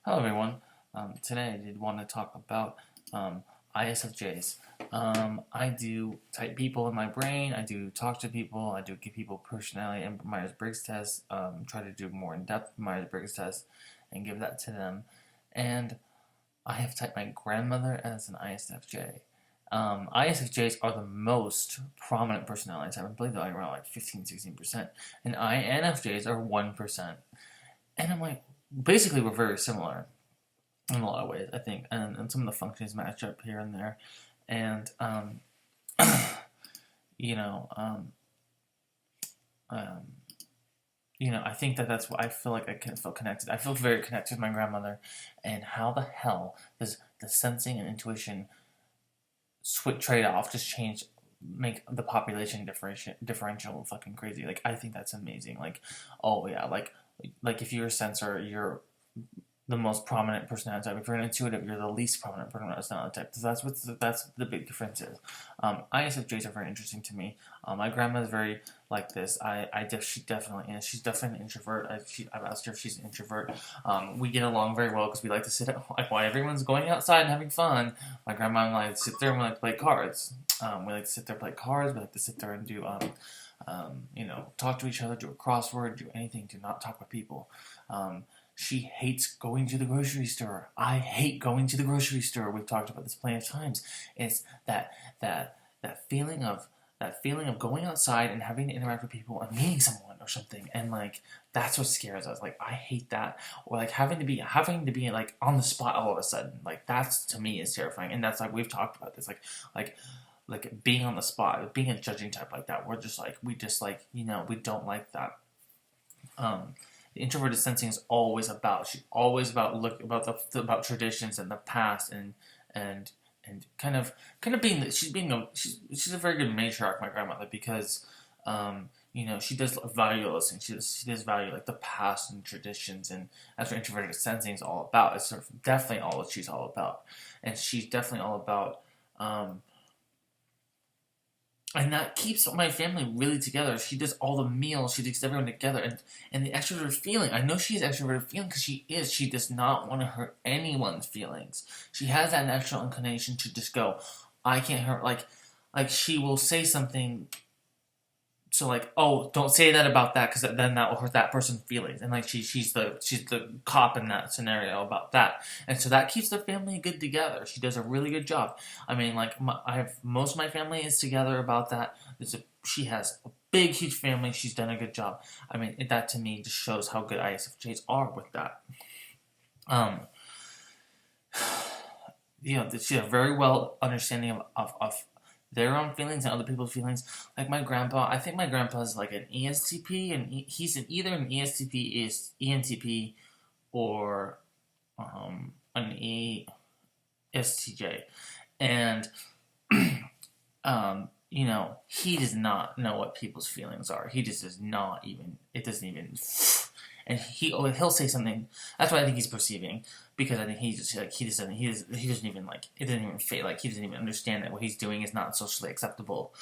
Hello, everyone. Today I did want to talk about ISFJs. I do type people in my brain. I do talk to people. I do give people personality and Myers-Briggs tests. Try to do more in-depth Myers-Briggs tests and give that to them. And I have typed my grandmother as an ISFJ. ISFJs are the most prominent personality type. I believe they're like around like 15-16%. And INFJs are 1%. And I'm like, basically, we're very similar in a lot of ways, I think, and some of the functions match up here and there, and you know, um, um, I think that's what I feel like I can feel connected. I feel very connected with my grandmother, and how the hell does the sensing and intuition switch trade off just change? Make the population differential fucking crazy. Like I think that's amazing. Like, oh yeah, like if you're a sensor, you're the most prominent personality type. If you're an intuitive, you're the least prominent personality type. So that's the big difference is. ISFJs are very interesting to me. My grandma's very like this. She definitely is. She's definitely an introvert. I've asked her if she's an introvert. We get along very well because we like to sit at like while everyone's going outside and having fun. My grandma and I like to sit there and we like to play cards. We like to sit there and play cards. We like to sit there and do talk to each other, do a crossword, do anything to not talk with people. She hates going to the grocery store. I hate going to the grocery store. We've talked about this plenty of times. It's that feeling of going outside and having to interact with people and meeting someone or something, and like that's what scares us. Like I hate that, or like having to be like on the spot all of a sudden. Like that's to me is terrifying, and that's like we've talked about this. Like being on the spot, being a judging type like that. We don't like that. The introverted sensing is always about. She's always about about traditions and the past and kind of being. She's a very good matriarch, my grandmother, because she does value those things. She does value like the past and traditions, and that's what introverted sensing is all about. It's sort of definitely all what she's all about, and she's definitely all about. And that keeps my family really together. She does all the meals. She takes everyone together. And the extroverted feeling, I know she has extroverted feeling because she is. She does not want to hurt anyone's feelings. She has that natural inclination to just go, I can't hurt. Like she will say something. So like, oh, don't say that about that because then that will hurt that person's feelings. And like she's the cop in that scenario about that. And so that keeps the family good together. She does a really good job. I mean, like I have most of my family is together about that. She has a big, huge family. She's done a good job. I mean, that to me just shows how good ISFJs are with that. Um, she has a very well understanding of their own feelings and other people's feelings. Like my grandpa, I think my grandpa's like an ESTP, and he's either an ESTP, ENTP, or an ESTJ, and he does not know what people's feelings are. He just does not even. It doesn't even. And he'll say something. That's what I think he's perceiving, because I think he doesn't even like it doesn't even fit. Like he doesn't even understand that what he's doing is not socially acceptable.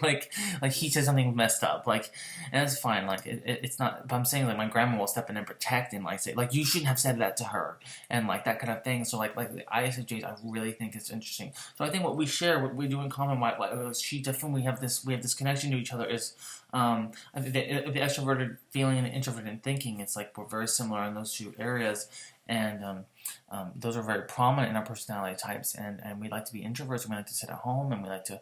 like he says something messed up. And that's fine. It's not. But I'm saying like my grandma will step in and protect and like say like you shouldn't have said that to her and like that kind of thing. So like the ISFJs, I really think it's interesting. So I think what we share, what we do in common, she definitely we have this connection to each other is. I think the extroverted feeling and the introverted thinking, it's like we're very similar in those two areas, and those are very prominent in our personality types. And we like to be introverts, and we like to sit at home, and we like to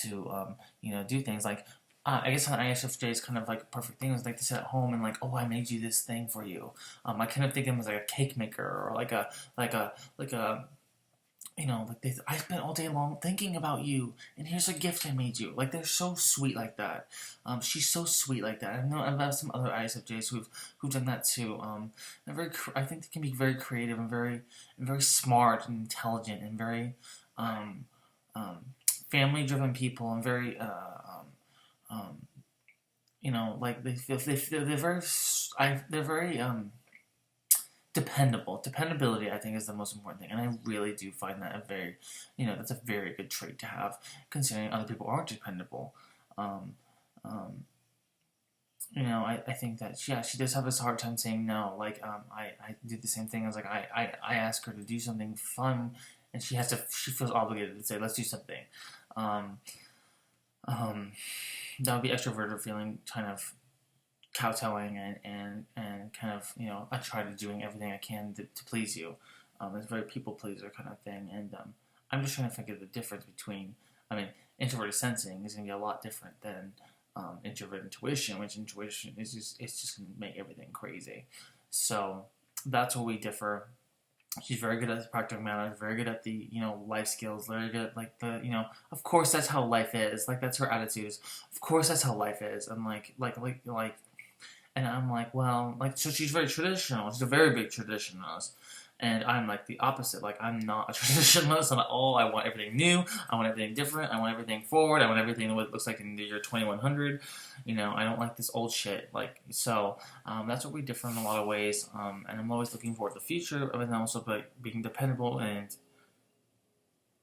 do things like. I guess an ISFJ is kind of like a perfect thing. It's like to sit at home and like, oh, I made you this thing for you. I kind of think of them as like a cake maker or like a I spent all day long thinking about you, and here's a gift I made you. Like they're so sweet like that. She's so sweet like that. I've had some other ISFJs who've done that too. I think they can be very creative and very smart and intelligent and very um, um, family driven people and very like they're very they're very dependable. Dependability, I think, is the most important thing, and I really do find that that's a very good trait to have, considering other people aren't dependable. Um, um, I think that, yeah, she does have this hard time saying no. Like, I did the same thing. I was like, I ask her to do something fun, and she feels obligated to say, let's do something. Um, um, that would be extroverted feeling, kind of kowtowing and kind of, I try to doing everything I can to please you. It's a very people pleaser kind of thing, and I'm just trying to think of the difference between, I mean, introverted sensing is going to be a lot different than introvert intuition, which intuition is just going to make everything crazy. So that's where we differ. She's very good at the practical matters, very good at the, life skills, very good at, like, the, of course that's how life is. Like, that's her attitude is, of course that's how life is. And and I'm like, well, like, so she's very traditional. She's a very big traditionalist. And I'm like the opposite. Like, I'm not a traditionalist at all. I want everything new. I want everything different. I want everything forward. I want everything what it looks like in the year 2100. I don't like this old shit. Like, so that's what we differ in a lot of ways. And I'm always looking forward to the future, but then also like being dependable and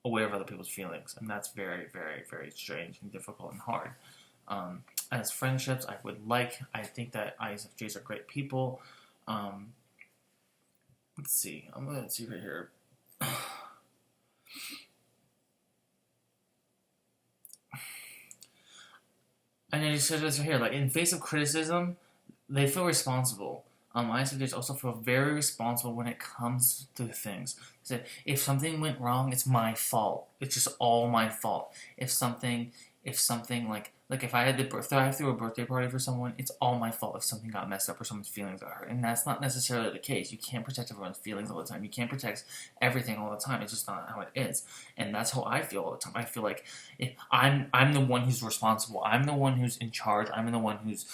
aware of other people's feelings. And that's very, very, very strange and difficult and hard. As friendships, I think that ISFJs are great people. Let's see. I'm going to see right here. I know you said this right here. Like, in face of criticism, they feel responsible. ISFJs also feel very responsible when it comes to things. So if something went wrong, it's my fault. It's just all my fault. If something like if I threw a birthday party for someone, it's all my fault if something got messed up or someone's feelings got hurt. And that's not necessarily the case. You can't protect everyone's feelings all the time. You can't protect everything all the time. It's just not how it is. And that's how I feel all the time. I feel like if I'm the one who's responsible. I'm the one who's in charge. I'm the one who's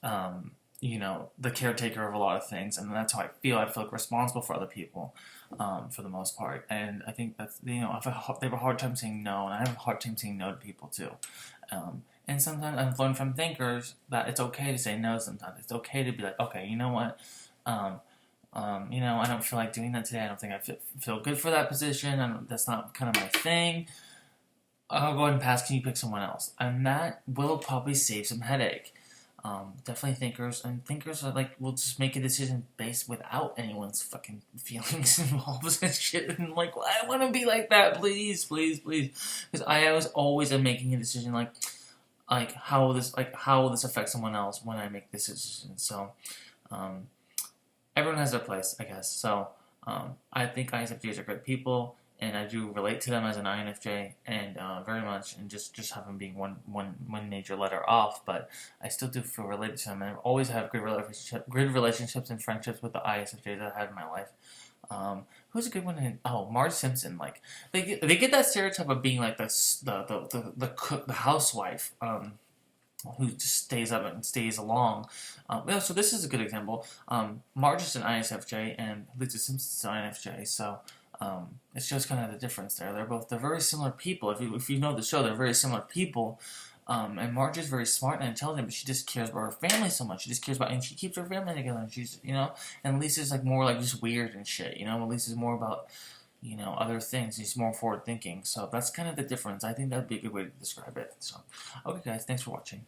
the caretaker of a lot of things, and that's how I feel. I feel like responsible for other people, for the most part. And I think that's, they have a hard time saying no, and I have a hard time saying no to people too. And sometimes I've learned from thinkers that it's okay to say no sometimes. It's okay to be like, okay, you know what? I don't feel like doing that today. I don't think I feel good for that position. That's not kind of my thing. I'll go ahead and pass. Can you pick someone else? And that will probably save some headache. Definitely thinkers are like, will just make a decision based without anyone's fucking feelings involved and shit. And like, well, I want to be like that, please, please, please. Because I was always am making a decision like how will this affect someone else when I make this decision. So, everyone has their place, I guess. So, I think ISFJs are great people. And I do relate to them as an INFJ, and very much, and just have them being one major letter off, but I still do feel related to them, and I've always had good relationships and friendships with the ISFJs that I have in my life. Who's a good one? Marge Simpson. Like, they get that stereotype of being like the cook, the housewife, who just stays up and stays along. So this is a good example. Marge is an ISFJ, and Lisa Simpson's an INFJ. So. It shows kind of the difference there. They're very similar people. If you know the show, they're very similar people. And Marge is very smart and intelligent, but she just cares about her family so much. She just cares about, and she keeps her family together. And she's, and Lisa's like more like just weird and shit. Lisa's more about, other things. She's more forward thinking. So that's kind of the difference. I think that'd be a good way to describe it. So, okay, guys, thanks for watching.